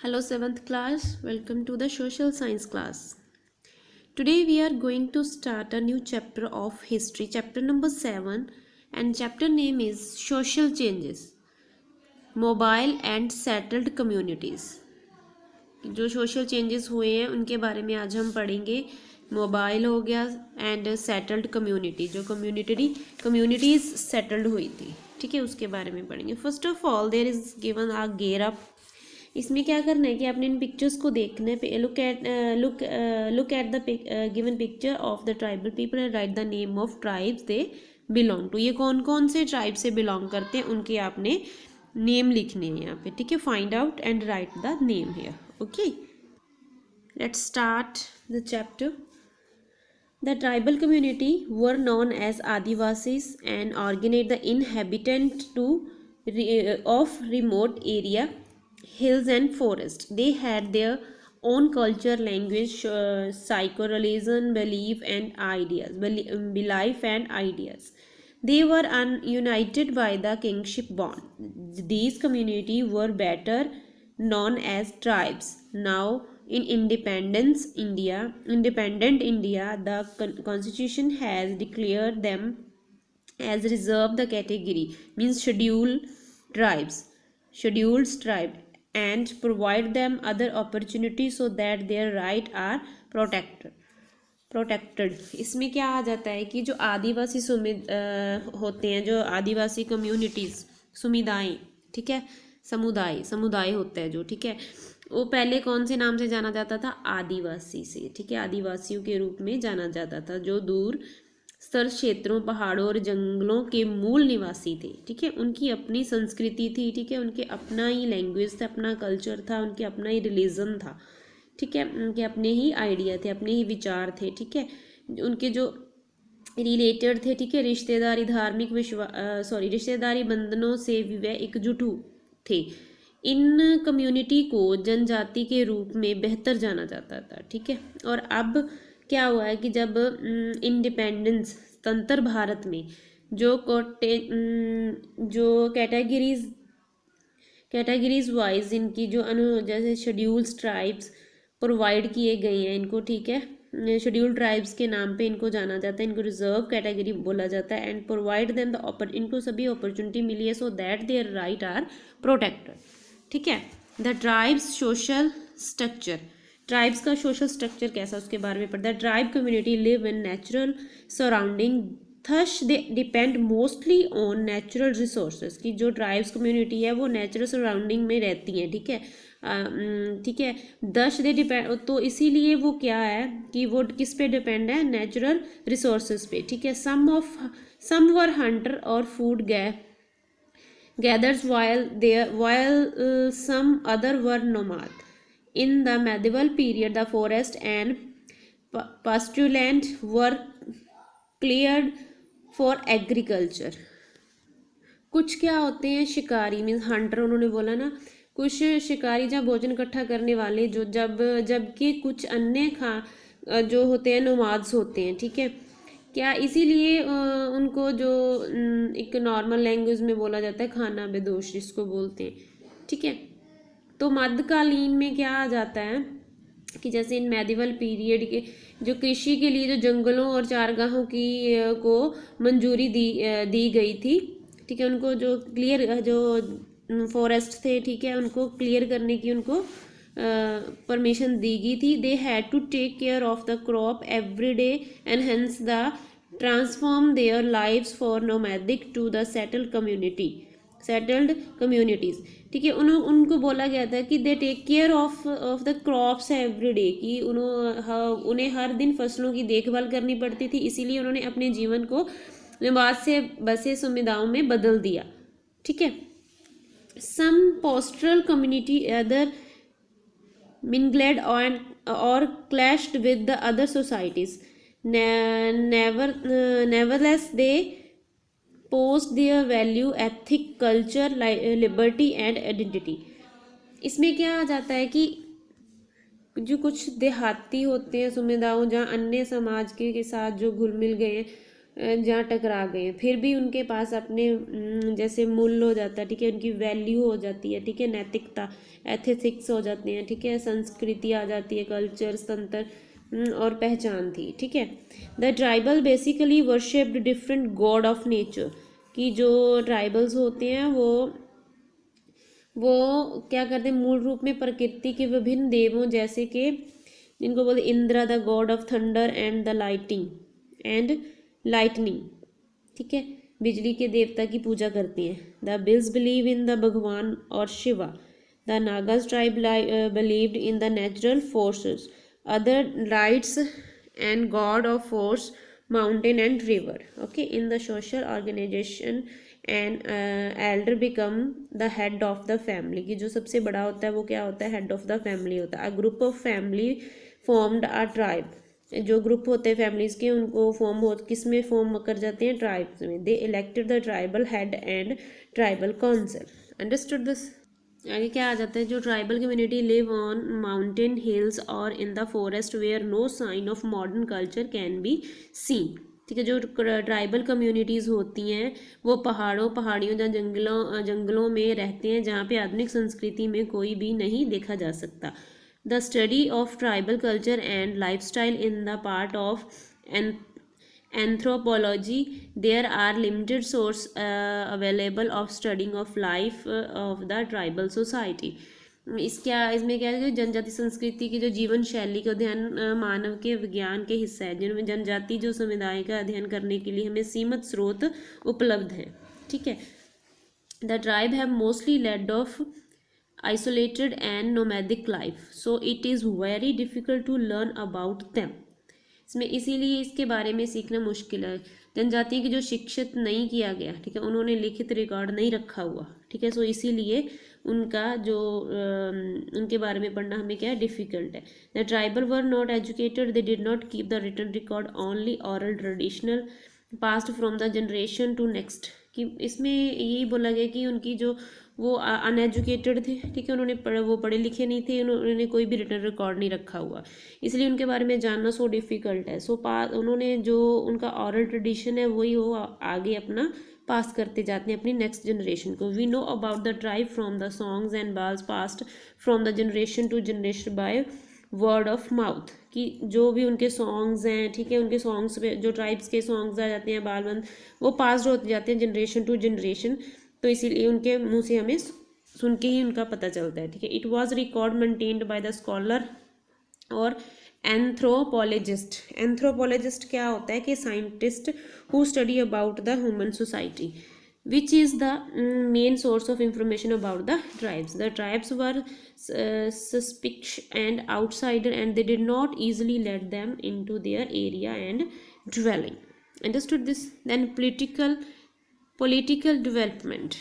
Hello 7th class, welcome to the social science class. Today we are going to start a new chapter of history, chapter number 7, and chapter name is social changes, mobile and settled communities. जो social changes हुए हैं उनके बारे में आज हम पढ़ेंगे. Mobile हो गया एंड सेटल्ड कम्युनिटी, जो कम्युनिटीज़ सेटल्ड हुई थी, ठीक है, उसके बारे में पढ़ेंगे. First of all there is given a gear up. इसमें क्या करना है कि आपने इन पिक्चर्स को देखना है. Look at the given picture of the tribal people and write the name of tribes they belong to. ये कौन कौन से ट्राइब से बिलोंग करते हैं उनके आपने नेम लिखने हैं यहाँ पे, ठीक है. Find out and write the name here. Okay, let's start the chapter. The tribal community were known as Adivasis and organized the inhabitants of remote area, hills and forests. They had their own culture, language, psycho-religion, belief and ideas. They were united by the kingship bond. These communities were better known as tribes. Now, in independent India, the constitution has declared them as reserved the category, means scheduled tribes, and provide them other opportunities so that their rights are protected. इसमें क्या आ जाता है कि जो आदिवासी होते हैं, जो आदिवासी कम्युनिटीज़, समुदाय, ठीक है, समुदाय होता है जो, ठीक है, वो पहले कौन से नाम से जाना जाता था? आदिवासी से, ठीक है, आदिवासियों के रूप में जाना जाता था, जो दूर स्तर क्षेत्रों, पहाड़ों और जंगलों के मूल निवासी थे, ठीक है. उनकी अपनी संस्कृति थी, ठीक है, उनके अपना ही लैंग्वेज था, अपना कल्चर था, उनके अपना ही रिलीजन था, ठीक है, उनके अपने ही आइडिया थे, अपने ही विचार थे, ठीक है, उनके जो रिलेटेड थे, ठीक है, रिश्तेदारी बंधनों से भी वह एकजुट थे. इन कम्युनिटी को जनजाति के रूप में बेहतर जाना जाता था, ठीक है. और अब क्या हुआ है कि जब इंडिपेंडेंस, स्वतंत्र भारत में जो कैटेगरीज वाइज इनकी जो जैसे शेड्यूल्ड ट्राइब्स प्रोवाइड किए गए हैं इनको, ठीक है, शेड्यूल्ड ट्राइब्स के नाम पे इनको जाना जाता है, इनको रिजर्व कैटेगरी बोला जाता है. एंड प्रोवाइड देम द इनको सभी अपॉर्चुनिटी मिली है so that their right are protected, ठीक है. The tribes social structure, tribes का सोशल स्ट्रक्चर कैसा उसके बारे में पढ़ता है. Tribe community live in natural surrounding, thus they depend mostly on natural resources. की जो ट्राइब्स कम्युनिटी है वो नेचुरल सराउंडिंग में रहती हैं, ठीक है, ठीक है. दश दे डिपेंड, तो इसीलिए वो क्या है कि वो किस पे डिपेंड है? नेचुरल रिसोर्सेज पे, ठीक है. सम वर हंटर और food gathers while some other were nomad. In the medieval period, the forest and pastureland were cleared for agriculture. कुछ क्या होते हैं? शिकारी, मीन्स हंटर, उन्होंने बोला ना, कुछ शिकारी जब भोजन इकट्ठा करने वाले, जो जबकि कुछ अन्य जो होते हैं नोमाड्स होते हैं, ठीक है. क्या इसीलिए उनको जो एक नॉर्मल लैंग्वेज में बोला जाता है खाना बेदोश जिसको बोलते हैं, ठीक है. तो मध्यकालीन में क्या आ जाता है कि जैसे इन मेडिवल पीरियड के जो कृषि के लिए जो जंगलों और चारगाहों की को मंजूरी दी गई थी, ठीक है, उनको जो जो फॉरेस्ट थे, ठीक है, उनको क्लियर करने की उनको परमिशन दी गई थी. They had to take care of the crop every day and hence the transform their lives for nomadic to the settled communities, ठीक है. उनको बोला गया था कि they take care of the crops every day, कि उन्हें हर दिन फसलों की देखभाल करनी पड़ती थी. इसीलिए उन्होंने अपने जीवन को निवास से बसे समुदायों में बदल दिया, ठीक है. Some postal community other mingled or clashed with the other societies. Nevertheless, they posed their value, ethic, culture, liberty and identity. इसमें क्या आ जाता है कि जो कुछ देहाती होते हैं समुदायों, जहाँ अन्य समाज के साथ जो घुल मिल गए हैं, जहाँ टकरा गए हैं, फिर भी उनके पास अपने जैसे मूल्य हो जाता है, ठीक है, उनकी वैल्यू हो जाती है, ठीक है, नैतिकता, एथिक्स हो जाते हैं, ठीक है, संस्कृति आ जाती है, कल्चर, तंत्र और पहचान थी, ठीक है। The tribal basically worshipped different God of nature, कि जो ट्राइबल्स होते हैं वो क्या करते हैं, मूल रूप में प्रकृति के विभिन्न देवों जैसे कि जिनको बोलते Indra the god of thunder and the lightning, ठीक है, बिजली के देवता की पूजा करती हैं। The Bhils believe in the Bhagwan और Shiva. The Nagas tribe believed in the natural forces, other rites and god of force, mountain and river. Okay, in the social organisation and elder become the head of the family, की जो सबसे बड़ा होता है वो क्या होता है, हेड ऑफ द फैमिली होता है। A group of family formed a tribe, जो ग्रुप होते हैं फैमिलीज के उनको किस में फॉर्म कर जाते हैं, ट्राइब्स में। They elected the tribal head and tribal council. Understood this. आगे क्या आ जाता है, जो tribal community live on mountain hills और in the forest where no sign of modern culture can be seen, ठीक है। जो ट्राइबल कम्युनिटीज़ होती हैं वो पहाड़ियों या जंगलों में रहते हैं जहाँ पे आधुनिक संस्कृति में कोई भी नहीं देखा जा सकता। The study of tribal culture and lifestyle in the part of anthropology, there are limited source available of studying of life of the tribal society। इसमें क्या है, जनजाति संस्कृति की जो जीवन शैली का अध्ययन मानव के विज्ञान के हिस्सा है, जिनमें जनजाति जो समुदाय का अध्ययन करने के लिए हमें सीमित स्रोत उपलब्ध हैं, ठीक है। The tribe have mostly laid off isolated and nomadic life, so it is very difficult to learn about them। इसमें इसीलिए इसके बारे में सीखना मुश्किल है। जनजाति की जो शिक्षित नहीं किया गया, ठीक है, उन्होंने लिखित रिकॉर्ड नहीं रखा हुआ, ठीक है, सो इसीलिए उनका जो उनके बारे में पढ़ना हमें क्या है, डिफ़िकल्ट है। The tribal were not educated, they did not keep the written record, only oral traditional passed from the generation to next. कि इसमें यही बोला गया कि उनकी जो वो अनएजुकेटेड थे, ठीक है, उन्होंने वो पढ़े लिखे नहीं थे, उन्होंने कोई भी रिटन रिकॉर्ड नहीं रखा हुआ, इसलिए उनके बारे में जानना सो डिफ़िकल्ट है। उन्होंने जो उनका ऑरल ट्रेडिशन है वही वो आगे अपना पास करते जाते हैं अपनी नेक्स्ट जनरेशन को। We know about the tribe from the songs and balls passed from the generation to generation by word of mouth, कि जो भी उनके सॉन्ग्स हैं, ठीक है, उनके सॉन्ग्स पे जो ट्राइब्स के सॉन्ग्स आ जाते हैं बालबंद, वो पास्ड होते जाते हैं जनरेशन टू जनरेशन, तो इसीलिए उनके मुंह से हमें सुन के ही उनका पता चलता है, ठीक है। It was record maintained by the scholar और एंथ्रोपोलॉजिस्ट। एंथ्रोपोलॉजिस्ट क्या होता है कि scientist who study about the human society, which is the main source of information about the tribes. The tribes were suspicious and outsider, and they did not easily let them into their area and dwelling. Understood this? Then political development.